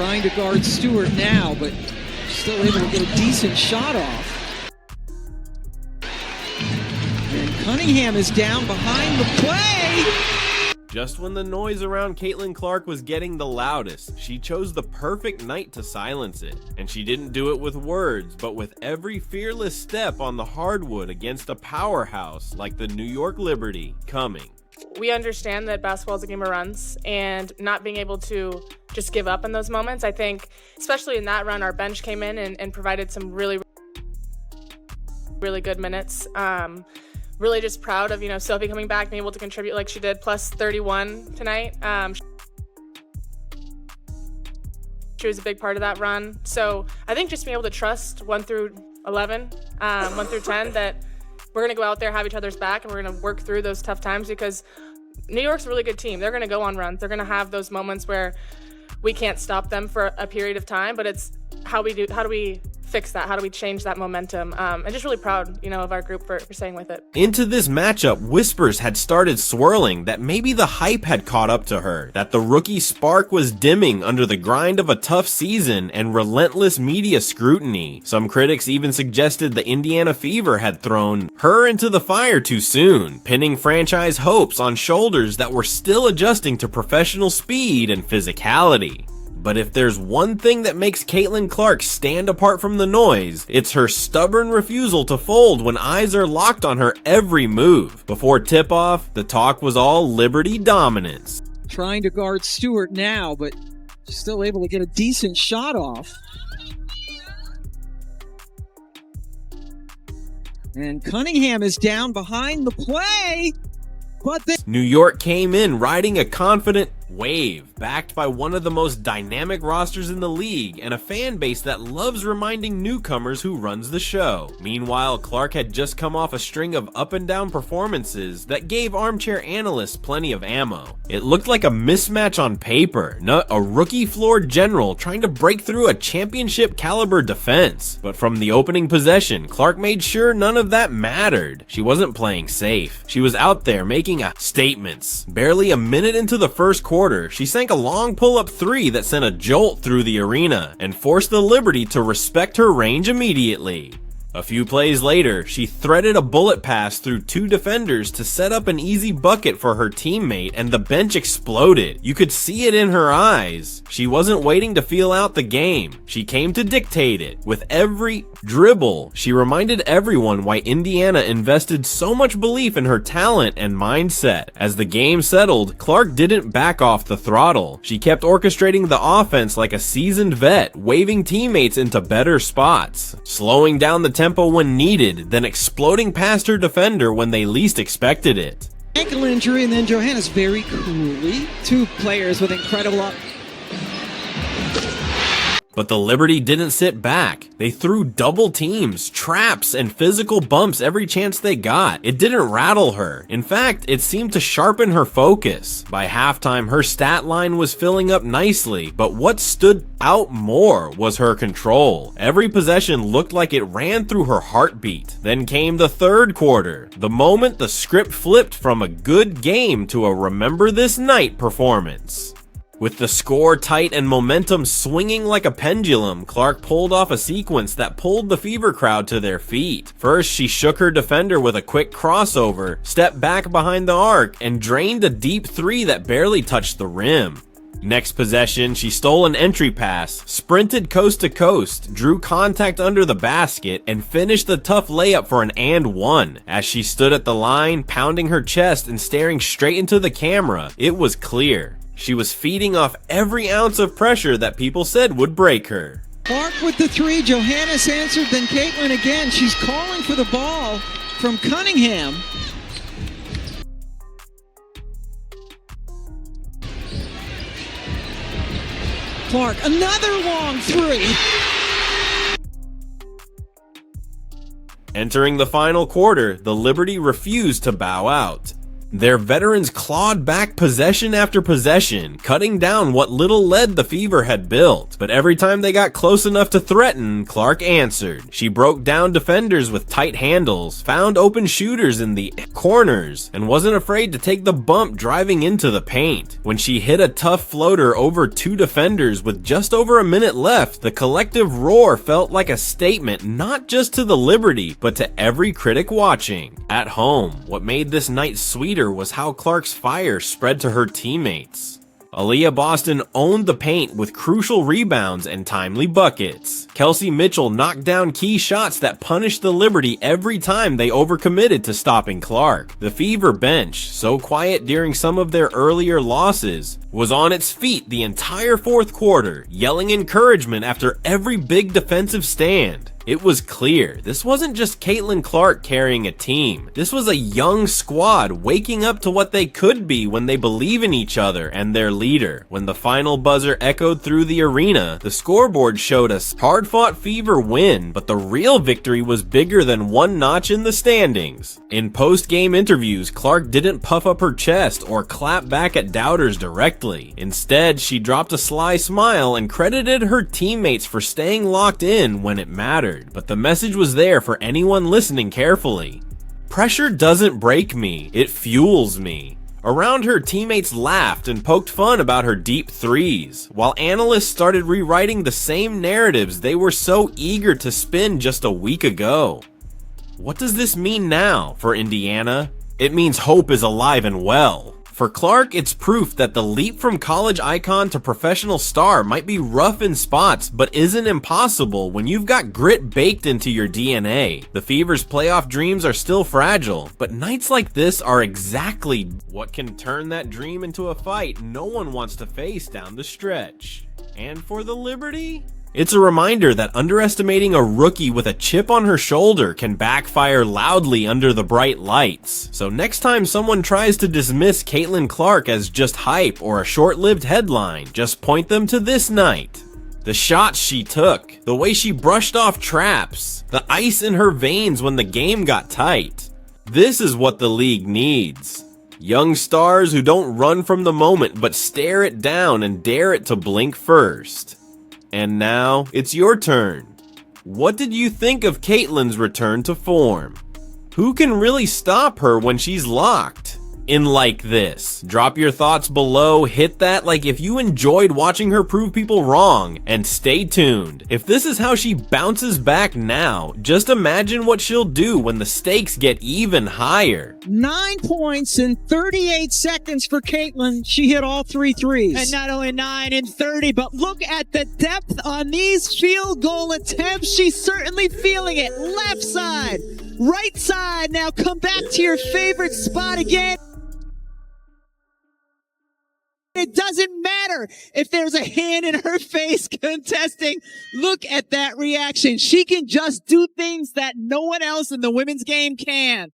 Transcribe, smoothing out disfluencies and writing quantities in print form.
Trying to guard Stewart now, but still able to get a decent shot off. And Cunningham is down behind the play. Just when the noise around Caitlin Clark was getting the loudest, she chose the perfect night to silence it. And she didn't do it with words, but with every fearless step on the hardwood against a powerhouse like the New York Liberty coming. We understand that basketball is a game of runs, and not being able to just give up in those moments. I think, especially in that run, our bench came in and provided some really good minutes. Really just proud of, Sophie coming back, being able to contribute like she did, plus 31 tonight. She was a big part of that run. So I think just being able to trust 1 through 11, 1 through 10, that we're going to go out there, have each other's back, and we're going to work through those tough times, because New York's a really good team. They're going to go on runs. They're going to have those moments where we can't stop them for a period of time, but it's how do we fix that? How do we change that momentum? I'm just really proud, of our group for staying with it. Into this matchup, whispers had started swirling that maybe the hype had caught up to her, that the rookie spark was dimming under the grind of a tough season and relentless media scrutiny. Some critics even suggested the Indiana Fever had thrown her into the fire too soon, pinning franchise hopes on shoulders that were still adjusting to professional speed and physicality. But if there's one thing that makes Caitlin Clark stand apart from the noise, it's her stubborn refusal to fold when eyes are locked on her every move. Before tip-off, the talk was all Liberty dominance. Trying to guard Stewart now, but still able to get a decent shot off. And Cunningham is down behind the play, but New York came in riding a confident wave, backed by one of the most dynamic rosters in the league and a fan base that loves reminding newcomers who runs the show. Meanwhile, Clark had just come off a string of up and down performances that gave armchair analysts plenty of ammo. It looked like a mismatch on paper, not a rookie floor general trying to break through a championship caliber defense. But from the opening possession, Clark made sure none of that mattered. She wasn't playing safe. She was out there making statements. Barely a minute into the first quarter, she sank a long pull-up three that sent a jolt through the arena and forced the Liberty to respect her range immediately. A few plays later, she threaded a bullet pass through 2 defenders to set up an easy bucket for her teammate, and the bench exploded. You could see it in her eyes. She wasn't waiting to feel out the game. She came to dictate it. With every dribble, she reminded everyone why Indiana invested so much belief in her talent and mindset. As the game settled, Clark didn't back off the throttle. She kept orchestrating the offense like a seasoned vet, waving teammates into better spots, slowing down the tempo when needed, then exploding past her defender when they least expected it. Ankle injury, and then Johannes very coolly. 2 players with incredible But the Liberty didn't sit back. They threw double teams, traps, and physical bumps every chance they got. It didn't rattle her. In fact, it seemed to sharpen her focus. By halftime, her stat line was filling up nicely, but what stood out more was her control. Every possession looked like it ran through her heartbeat. Then came the third quarter, the moment the script flipped from a good game to a remember this night performance. With the score tight and momentum swinging like a pendulum, Clark pulled off a sequence that pulled the Fever crowd to their feet. First, she shook her defender with a quick crossover, stepped back behind the arc, and drained a deep 3 that barely touched the rim. Next possession, she stole an entry pass, sprinted coast to coast, drew contact under the basket, and finished the tough layup for an and one. As she stood at the line, pounding her chest and staring straight into the camera, it was clear. She was feeding off every ounce of pressure that people said would break her. Clark with the 3, Johannes answered, then Caitlin again. She's calling for the ball from Cunningham. Clark, another long 3. Entering the final quarter, the Liberty refused to bow out. Their veterans clawed back possession after possession, cutting down what little lead the Fever had built. But every time they got close enough to threaten, Clark answered. She broke down defenders with tight handles, found open shooters in the corners, and wasn't afraid to take the bump driving into the paint. When she hit a tough floater over 2 defenders with just over a minute left, the collective roar felt like a statement not just to the Liberty, but to every critic watching. At home, what made this night sweeter was how Clark's fire spread to her teammates. Aaliyah Boston owned the paint with crucial rebounds and timely buckets. Kelsey Mitchell knocked down key shots that punished the Liberty every time they overcommitted to stopping Clark. The Fever bench, so quiet during some of their earlier losses, was on its feet the entire fourth quarter, yelling encouragement after every big defensive stand. It was clear this wasn't just Caitlin Clark carrying a team. This was a young squad waking up to what they could be when they believe in each other and their leader. When the final buzzer echoed through the arena, the scoreboard showed us hard-fought Fever win, but the real victory was bigger than one notch in the standings. In post-game interviews, Clark didn't puff up her chest or clap back at doubters directly. Instead, she dropped a sly smile and credited her teammates for staying locked in when it mattered. But the message was there for anyone listening carefully. Pressure doesn't break me, it fuels me. Around her, teammates laughed and poked fun about her deep threes, while analysts started rewriting the same narratives they were so eager to spin just a week ago. What does this mean now for Indiana? It means hope is alive and well. For Clark, it's proof that the leap from college icon to professional star might be rough in spots, but isn't impossible when you've got grit baked into your DNA. The Fever's playoff dreams are still fragile, but nights like this are exactly what can turn that dream into a fight no one wants to face down the stretch. And for the Liberty? It's a reminder that underestimating a rookie with a chip on her shoulder can backfire loudly under the bright lights. So next time someone tries to dismiss Caitlin Clark as just hype or a short-lived headline, just point them to this night. The shots she took, the way she brushed off traps, the ice in her veins when the game got tight. This is what the league needs. Young stars who don't run from the moment but stare it down and dare it to blink first. And now, it's your turn. What did you think of Caitlin's return to form? Who can really stop her when she's locked in like this? Drop your thoughts below, hit that like if you enjoyed watching her prove people wrong, and stay tuned. If this is how she bounces back now, just imagine what she'll do when the stakes get even higher. 9 points in 38 seconds for Caitlin. She hit all 3 threes. And not only 9 in 30, but look at the depth on these field goal attempts. She's certainly feeling it. Left side, right side. Now come back to your favorite spot again. It doesn't matter if there's a hand in her face contesting. Look at that reaction. She can just do things that no one else in the women's game can.